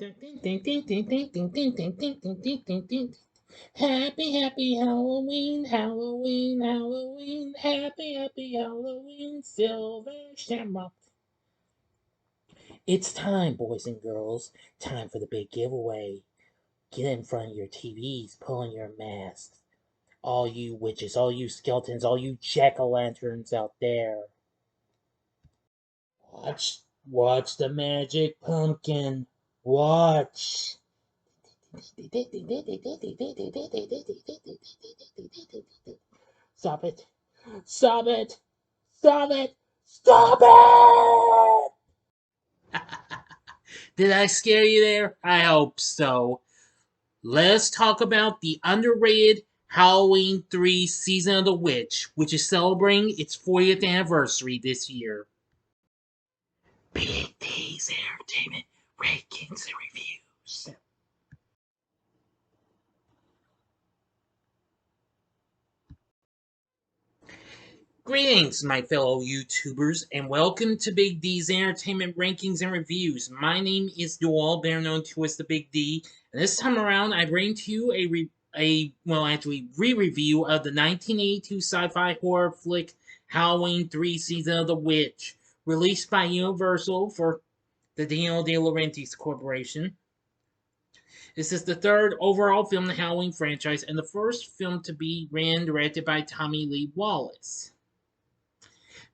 Happy Halloween, Halloween, Halloween, happy Halloween, Silver Shamrock. It's time, boys and girls. Time for the big giveaway. Get in front of your TVs, pull on your masks. All you witches, all you skeletons, all you jack-o'-lanterns out there. Watch the magic pumpkin. Watch. Stop it. Stop it. Stop it. Stop it. Did I scare you there? I hope so. Let's talk about the underrated Halloween 3 Season of the Witch, which is celebrating its 40th anniversary this year. Big D's Entertainment Rankings and Reviews. Greetings, my fellow YouTubers, and welcome to Big D's Entertainment Rankings and Reviews. My name is Joel, better known to as the Big D, and this time around I bring to you a re-review of the 1982 sci-fi horror flick Halloween 3 Season of the Witch, released by Universal for the Daniel De Laurentiis Corporation. This is the third overall film in the Halloween franchise and the first film to be written and directed by Tommy Lee Wallace.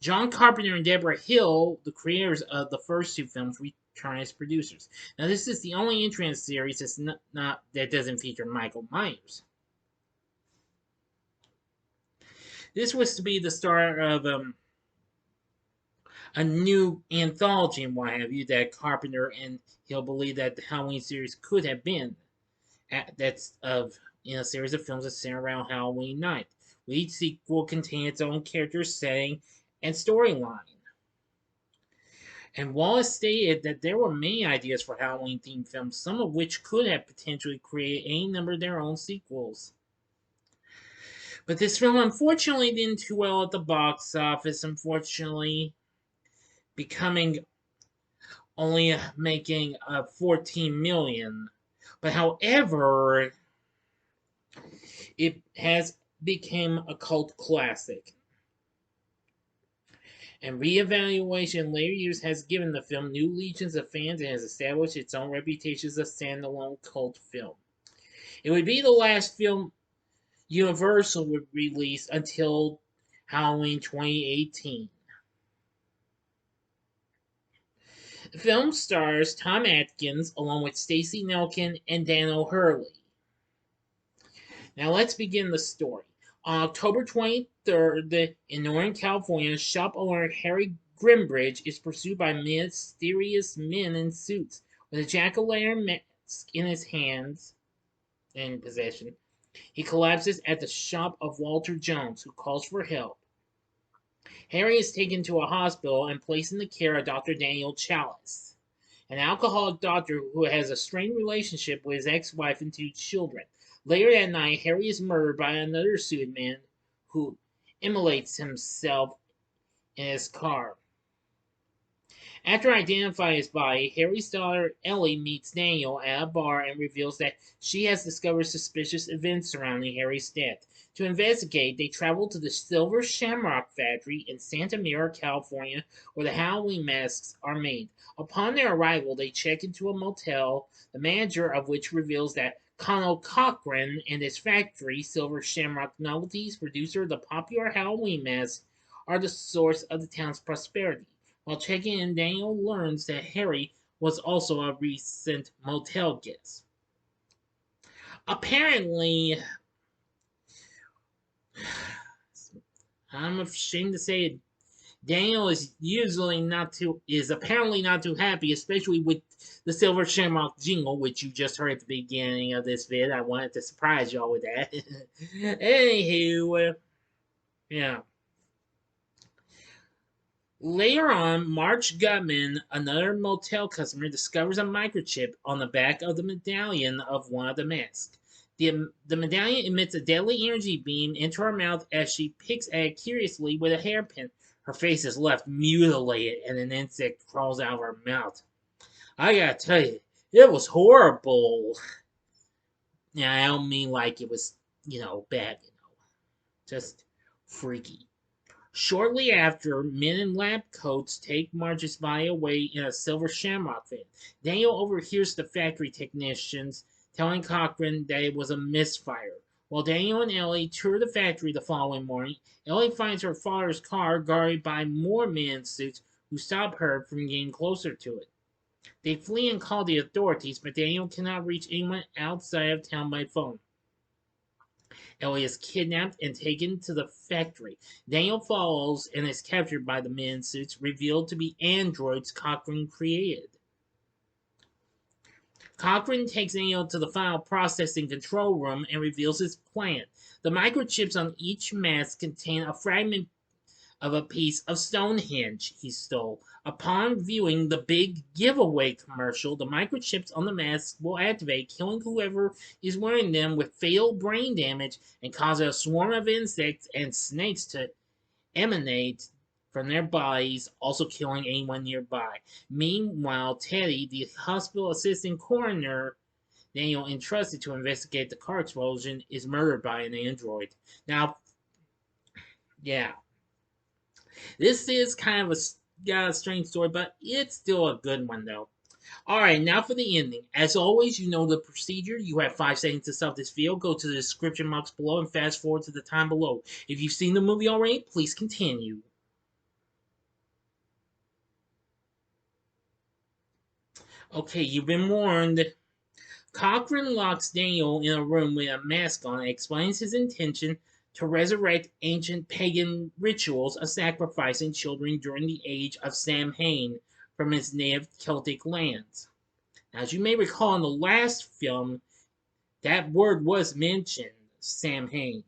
John Carpenter and Deborah Hill, the creators of the first two films, return as producers. Now, this is the only entry in the series that doesn't feature Michael Myers. This was to be the start of a new anthology and what have you that Carpenter and Hill believed that the Halloween series could have been. That's in a series of films that center around Halloween night. Each sequel contains its own character, setting, and storyline. And Wallace stated that there were many ideas for Halloween-themed films, some of which could have potentially created any number of their own sequels. But this film unfortunately didn't do well at the box office, unfortunately becoming only making $14 million. But however, it has become a cult classic. And reevaluation in later years has given the film new legions of fans and has established its own reputation as a standalone cult film. It would be the last film Universal would release until Halloween 2018. The film stars Tom Atkins along with Stacey, Nelkin, and Dan O'Hurley. Now let's begin the story. On October 23rd, in Northern California, shop owner Harry Grimbridge is pursued by mysterious men in suits. With a jack-o'-lantern mask in his hands and possession, he collapses at the shop of Walter Jones, who calls for help. Harry is taken to a hospital and placed in the care of Dr. Daniel Chalice, an alcoholic doctor who has a strained relationship with his ex-wife and two children. Later that night, Harry is murdered by another suited man who immolates himself in his car. After identifying his body, Harry's daughter Ellie meets Daniel at a bar and reveals that she has discovered suspicious events surrounding Harry's death. To investigate, they travel to the Silver Shamrock factory in Santa Mira, California, where the Halloween masks are made. Upon their arrival, they check into a motel, the manager of which reveals that Connell Cochran and his factory, Silver Shamrock Novelties, producer of the popular Halloween mask, are the source of the town's prosperity. While checking in, Daniel learns that Harry was also a recent motel guest. Apparently, I'm ashamed to say it, Daniel is apparently not too happy, especially with the Silver Shamrock jingle, which you just heard at the beginning of this vid. I wanted to surprise y'all with that. Anywho, yeah. Later on, March Gutman, another motel customer, discovers a microchip on the back of the medallion of one of the masks. The medallion emits a deadly energy beam into her mouth as she picks at it curiously with a hairpin. Her face is left mutilated and an insect crawls out of her mouth. I gotta tell you, It was horrible. Yeah, I don't mean like it was, bad, just freaky. Shortly after, men in lab coats take Marge's body away in a silver shamrock van. Daniel overhears the factory technicians telling Cochran that it was a misfire. While Daniel and Ellie tour the factory the following morning, Ellie finds her father's car guarded by more men in suits who stop her from getting closer to it. They flee and call the authorities, but Daniel cannot reach anyone outside of town by phone. Ellie is kidnapped and taken to the factory. Daniel follows and is captured by the men in suits, revealed to be androids Cochran created. Cochran takes Daniel to the final processing control room and reveals his plan. The microchips on each mask contain a fragment of a piece of Stonehenge he stole. Upon viewing the big giveaway commercial, the microchips on the masks will activate, killing whoever is wearing them with fatal brain damage and cause a swarm of insects and snakes to emanate from their bodies, also killing anyone nearby. Meanwhile, Teddy, the hospital assistant coroner Daniel entrusted to investigate the car explosion, is murdered by an android. Now, yeah, this is kind of a strange story, but it's still a good one, though. Alright, now for the ending. As always, you know the procedure. You have 5 seconds to stop this video. Go to the description box below and fast forward to the time below. If you've seen the movie already, please continue. Okay, you've been warned. Cochran locks Daniel in a room with a mask on and explains his intention to resurrect ancient pagan rituals of sacrificing children during the age of Samhain from his native Celtic lands. As you may recall in the last film, that word was mentioned, Samhain.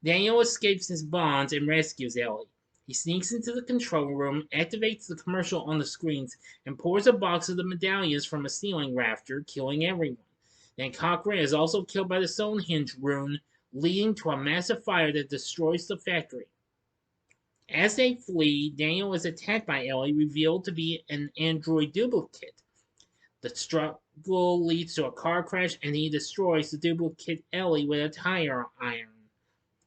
Daniel escapes his bonds and rescues Ellie. He sneaks into the control room, activates the commercial on the screens, and pours a box of the medallions from a ceiling rafter, killing everyone. Then Cochran is also killed by the Stonehenge rune, leading to a massive fire that destroys the factory. As they flee, Daniel is attacked by Ellie, revealed to be an android duplicate. The struggle leads to a car crash, and he destroys the duplicate Ellie with a tire iron.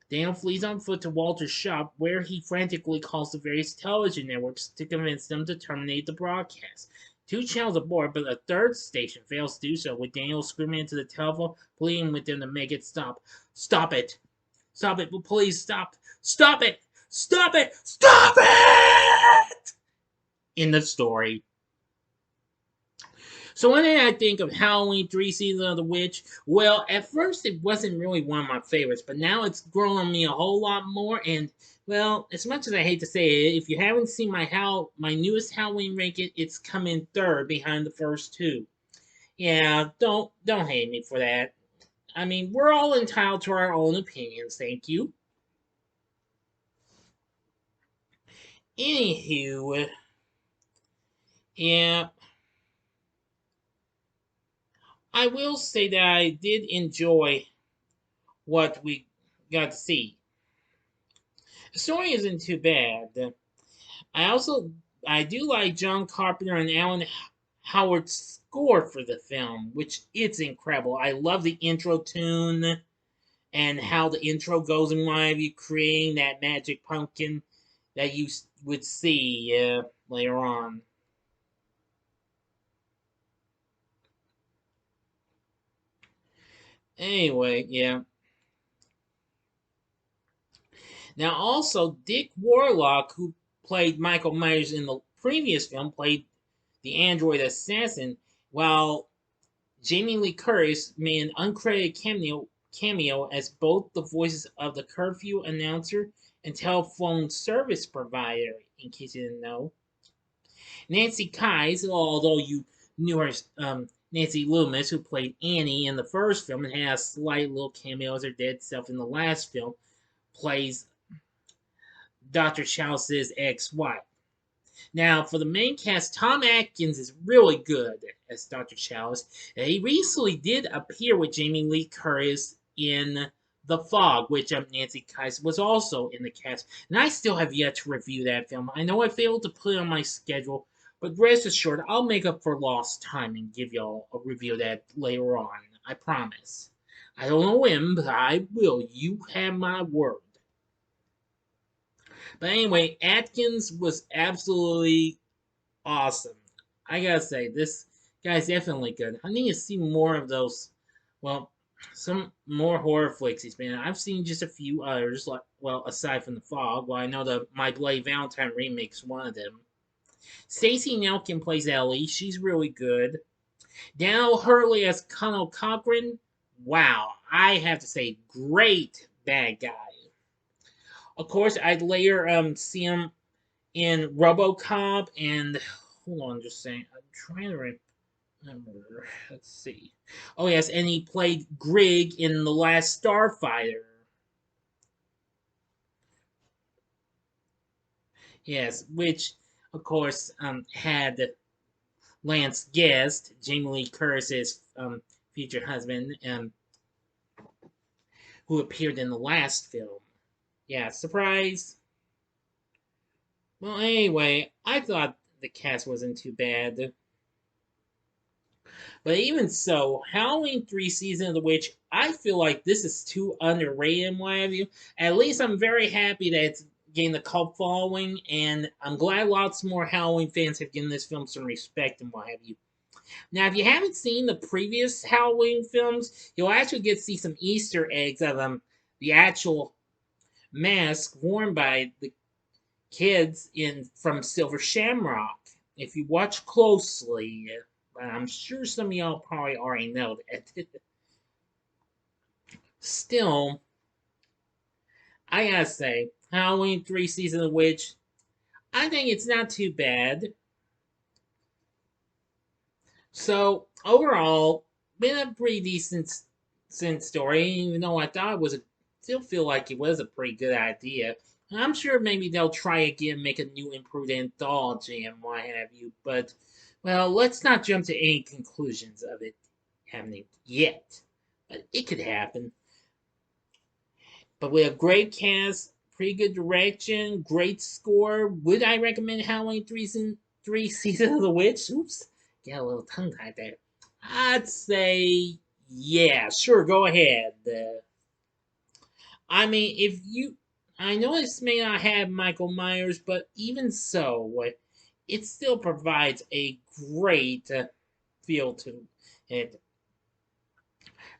Daniel flees on foot to Walter's shop, where he frantically calls the various television networks to convince them to terminate the broadcast. 2 channels aboard, but a third station fails to do so, with Daniel screaming into the telephone, pleading with them to make it stop. Stop it! Stop it! Please stop! Stop it! Stop it! Stop it! In the story. So what did I think of Halloween 3 Season of the Witch? Well, at first it wasn't really one of my favorites, but now it's grown on me a whole lot more, and, well, as much as I hate to say it, if you haven't seen my newest Halloween ranking, it's come in third behind the first 2. Yeah, don't hate me for that. I mean, we're all entitled to our own opinions, thank you. Anywho, yeah, I will say that I did enjoy what we got to see. The story isn't too bad. I do like John Carpenter and Alan Howard's score for the film, which it's incredible. I love the intro tune and how the intro goes in live, you creating that magic pumpkin that you would see later on. Anyway, yeah. Now, also, Dick Warlock, who played Michael Myers in the previous film, played the android assassin, while Jamie Lee Curtis made an uncredited cameo as both the voices of the curfew announcer and telephone service provider, in case you didn't know. Nancy Kyes, although you knew her, Nancy Loomis, who played Annie in the first film and had a slight little cameo as her dead self in the last film, plays Dr. Chalice's ex-wife. Now, for the main cast, Tom Atkins is really good as Dr. Chalice. He recently did appear with Jamie Lee Curtis in The Fog, which Nancy Kyes was also in the cast. And I still have yet to review that film. I know I failed to put it on my schedule, But rest assured, I'll make up for lost time and give y'all a review of that later on. I promise. I don't know when, but I will. You have my word. But anyway, Atkins was absolutely awesome. I gotta say, this guy's definitely good. I need to see more of those. Well, some more horror flicks he's been in. I've seen just a few others, like well, aside from the Fog. Well, I know the My Bloody Valentine remake's one of them. Stacey Nelkin plays Ellie. She's really good. Daniel Hurley as Colonel Cochran. Wow, I have to say, great bad guy. Of course, I'd later see him in RoboCop and hold on, just saying, I'm trying to remember. Let's see. Oh yes, and he played Grig in The Last Starfighter. Yes, which of course had Lance Guest, Jamie Lee Curtis's future husband, who appeared in the last film. Yeah, surprise. Well, anyway, I thought the cast wasn't too bad. But even so, Halloween 3 Season of the Witch, I feel like this is too underrated and what have you. At least I'm very happy that it's gained a cult following, and I'm glad lots more Halloween fans have given this film some respect and what have you. Now, if you haven't seen the previous Halloween films, you'll actually get to see some Easter eggs of the actual mask worn by the kids in from Silver Shamrock. If you watch closely, I'm sure some of y'all probably already know that. Still, I gotta say, Halloween 3 Season of the Witch, I think it's not too bad. So, overall, been a pretty decent story, even though I thought it was still feel like it was a pretty good idea. I'm sure maybe they'll try again, make a new improved anthology and what have you, but, well, let's not jump to any conclusions of it happening yet. But it could happen. But we have great cast, pretty good direction, great score. Would I recommend Halloween 3 Season of the Witch? Oops, get a little tongue tied there. I'd say, yeah, sure, go ahead. I mean, if you. I know this may not have Michael Myers, but even so, it still provides a great feel to it.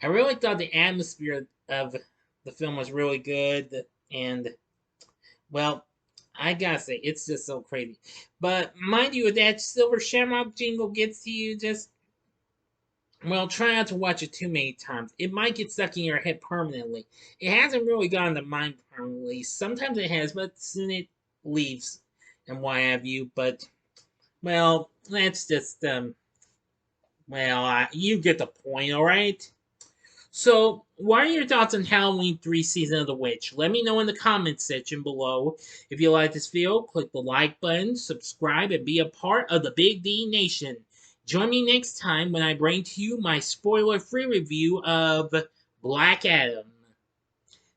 I really thought the atmosphere of the film was really good, and well, I gotta say, it's just so crazy. But mind you, if that Silver Shamrock jingle gets to you, just well, try not to watch it too many times. It might get stuck in your head permanently. It hasn't really gone to mine permanently. Sometimes it has, but soon it leaves and what have you. But well, that's just well, you get the point, all right. So, what are your thoughts on Halloween 3 Season of the Witch? Let me know in the comments section below. If you like this video, click the like button, subscribe, and be a part of the Big D Nation. Join me next time when I bring to you my spoiler-free review of Black Adam.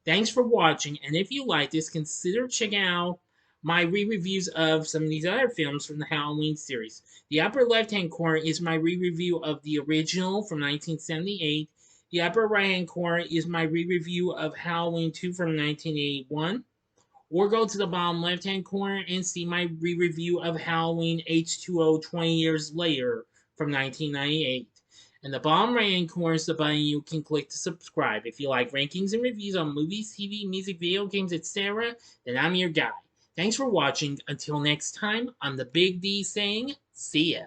Thanks for watching, and if you like this, consider checking out my re-reviews of some of these other films from the Halloween series. The upper left-hand corner is my re-review of the original from 1978. The upper right-hand corner is my re-review of Halloween 2 from 1981. Or go to the bottom left-hand corner and see my re-review of Halloween H2O 20 years later from 1998. In the bottom right-hand corner is the button you can click to subscribe. If you like rankings and reviews on movies, TV, music, video games, etc., then I'm your guy. Thanks for watching. Until next time, I'm the Big D saying, see ya.